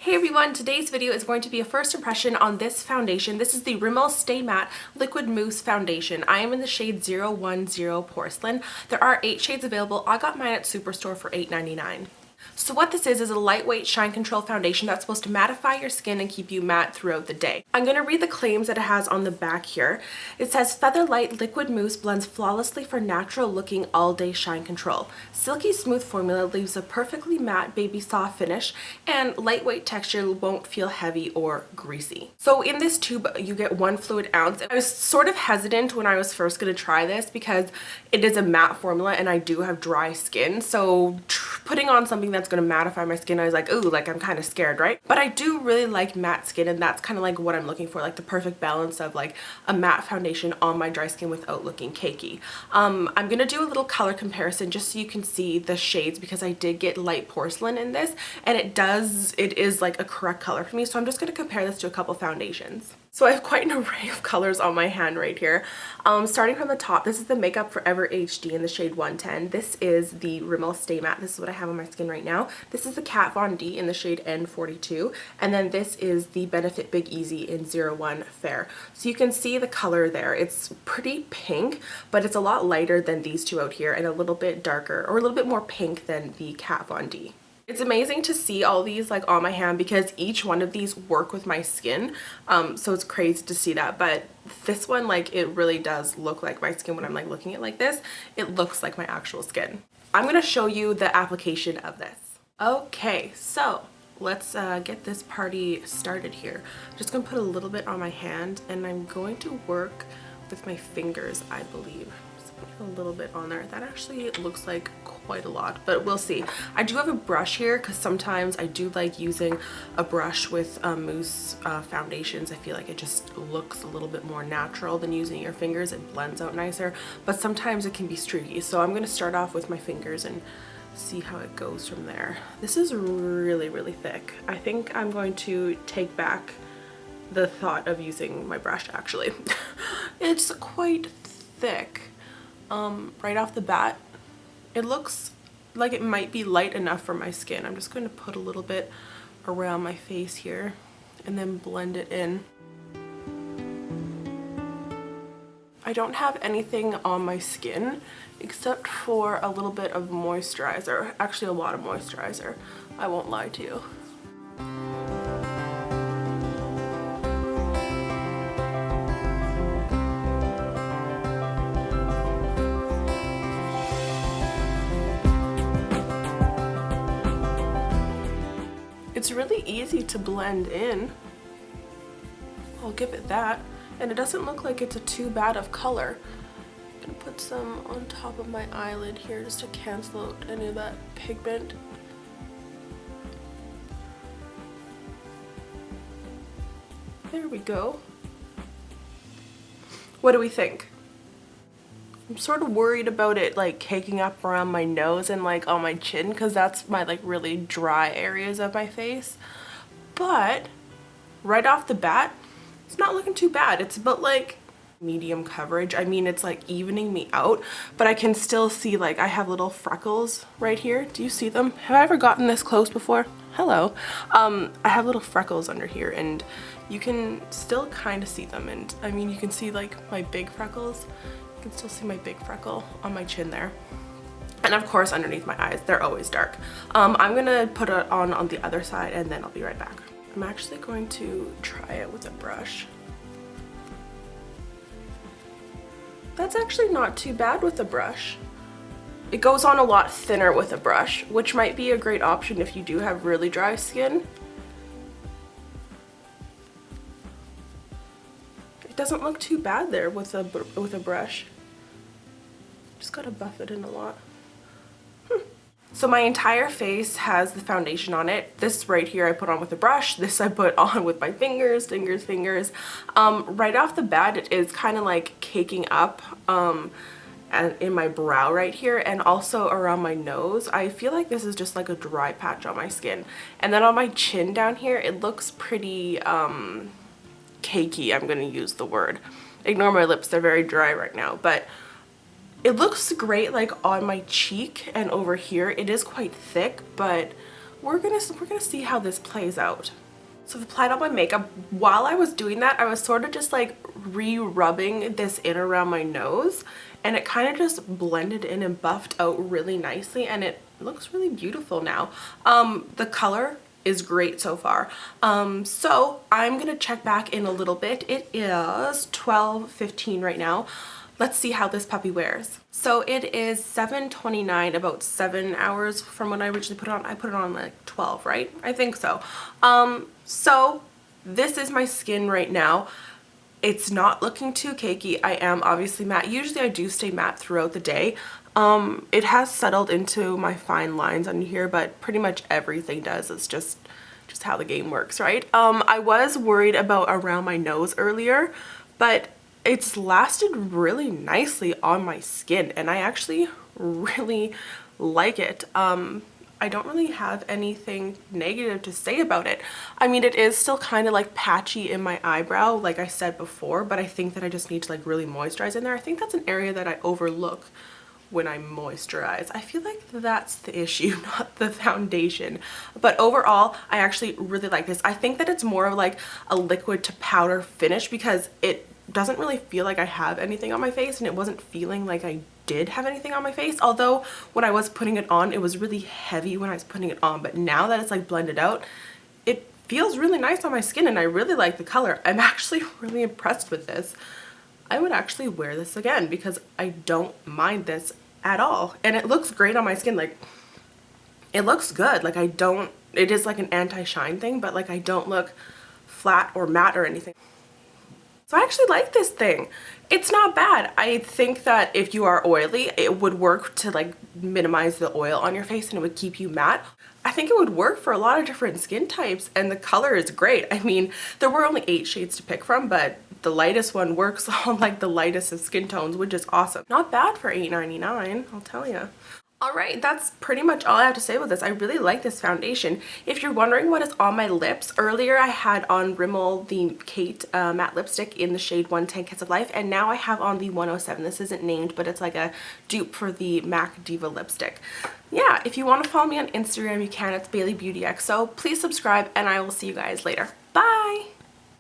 Hey everyone, today's video is going to be a first impression on this foundation. This is the Rimmel Stay Matte Liquid Mousse Foundation. I am in the shade 010 Porcelain. There are 8 shades available. I got mine at Superstore for $8.99. So what this is a lightweight shine control foundation that's supposed to mattify your skin and keep you matte throughout the day. I'm going to read the claims that it has on the back here. It says, Feather Light Liquid Mousse blends flawlessly for natural looking all day shine control. Silky smooth formula leaves a perfectly matte baby soft finish, and lightweight texture won't feel heavy or greasy. So in this tube you get 1 fluid ounce. I was sort of hesitant when I was first going to try this because it is a matte formula and I do have dry skin, so putting on something that's going to mattify my skin, I was like, ooh, like I'm kind of scared, right? But I do really like matte skin, and that's kind of like what I'm looking for, like the perfect balance of like a matte foundation on my dry skin without looking cakey. I'm going to do a little color comparison just so you can see the shades, because I did get light porcelain in this and it is like a correct color for me. So I'm just going to compare this to a couple foundations. So I have quite an array of colors on my hand right here. Starting from the top, this is the Makeup Forever HD in the shade 110. This is the Rimmel Stay Matte. This is what I have on my skin right now. This is the Kat Von D in the shade N42. And then this is the Benefit Big Easy in 01 Fair. So you can see the color there. It's pretty pink, but it's a lot lighter than these two out here and a little bit darker, or a little bit more pink than the Kat Von D. It's amazing to see all these like on my hand because each one of these work with my skin, so it's crazy to see that. But this one, like, it really does look like my skin when I'm like looking at it like this. It looks like my actual skin. I'm gonna show you the application of this. Okay, so let's get this party started here. I'm just gonna put a little bit on my hand and I'm going to work with my fingers, I believe. Just put a little bit on there. That actually looks like quite a lot, but we'll see. I do have a brush here because sometimes I do like using a brush with mousse foundations. I feel like it just looks a little bit more natural than using your fingers. It blends out nicer, but sometimes it can be streaky. So I'm going to start off with my fingers and see how it goes from there. This is really, really thick. I think I'm going to take back the thought of using my brush actually. It's quite thick. Right off the bat, it looks like it might be light enough for my skin. I'm just going to put a little bit around my face here and then blend it in. I don't have anything on my skin except for a little bit of moisturizer, actually a lot of moisturizer, I won't lie to you. It's really easy to blend in, I'll give it that, and it doesn't look like it's too bad of color. I'm gonna put some on top of my eyelid here just to cancel out any of that pigment. There we go. What do we think? I'm sort of worried about it like caking up around my nose and like on my chin because that's my like really dry areas of my face. But right off the bat, it's not looking too bad. It's about like medium coverage. I mean, it's like evening me out, but I can still see like I have little freckles right here. Do you see them? Have I ever gotten this close before? Hello. I have little freckles under here and you can still kind of see them. And I mean, you can see like my big freckles. You can still see my big freckle on my chin there, and of course underneath my eyes, they're always dark. I'm gonna put it on the other side and then I'll be right back. I'm actually going to try it with a brush. That's actually not too bad with a brush. It goes on a lot thinner with a brush, which might be a great option if you do have really dry skin. It doesn't look too bad there with a brush. Just gotta buff it in a lot. So my entire face has the foundation on it. This right here I put on with a brush. This I put on with my fingers. Right off the bat, it is kind of like caking up and in my brow right here and also around my nose. I feel like this is just like a dry patch on my skin. And then on my chin down here, it looks pretty cakey, I'm gonna use the word. Ignore my lips, they're very dry right now, but it looks great like on my cheek and over here. It is quite thick, but we're gonna see how this plays out. So I've applied all my makeup. While I was doing that, I was sort of just like re-rubbing this in around my nose, and it kind of just blended in and buffed out really nicely, and it looks really beautiful now. The color is great so far. So I'm gonna check back in a little bit. It is 12:15 right now. Let's see how this puppy wears. So it is 7:29, about 7 hours from when I originally put it on. I put it on like 12, right? I think so. So this is my skin right now. It's not looking too cakey. I am obviously matte. Usually I do stay matte throughout the day. It has settled into my fine lines on here, but pretty much everything does. It's just how the game works, right? I was worried about around my nose earlier, but it's lasted really nicely on my skin, and I actually really like it. I don't really have anything negative to say about it. I mean, it is still kind of like patchy in my eyebrow, like I said before, but I think that I just need to like really moisturize in there. I think that's an area that I overlook when I moisturize. I feel like that's the issue, not the foundation. But overall, I actually really like this. I think that it's more of like a liquid to powder finish because it doesn't really feel like I have anything on my face, and it wasn't feeling like I did have anything on my face. Although when I was putting it on, it was really heavy when I was putting it on, but now that it's like blended out, it feels really nice on my skin, and I really like the color. I'm actually really impressed with this. I would actually wear this again because I don't mind this at all, and it looks great on my skin. Like, it looks good. Like, I don't, it is like an anti-shine thing, but like I don't look flat or matte or anything. So I actually like this thing. It's not bad. I think that if you are oily, it would work to like minimize the oil on your face, and it would keep you matte. I think it would work for a lot of different skin types, and the color is great. I mean, there were only 8 shades to pick from, but the lightest one works on like the lightest of skin tones, which is awesome. Not bad for $8.99, I'll tell you. Alright, that's pretty much all I have to say about this. I really like this foundation. If you're wondering what is on my lips, earlier I had on Rimmel the Kate matte lipstick in the shade 110 Kiss of Life, and now I have on the 107. This isn't named, but it's like a dupe for the MAC Diva lipstick. Yeah, if you want to follow me on Instagram, you can. It's BaileyBeautyXO. Please subscribe, and I will see you guys later. Bye!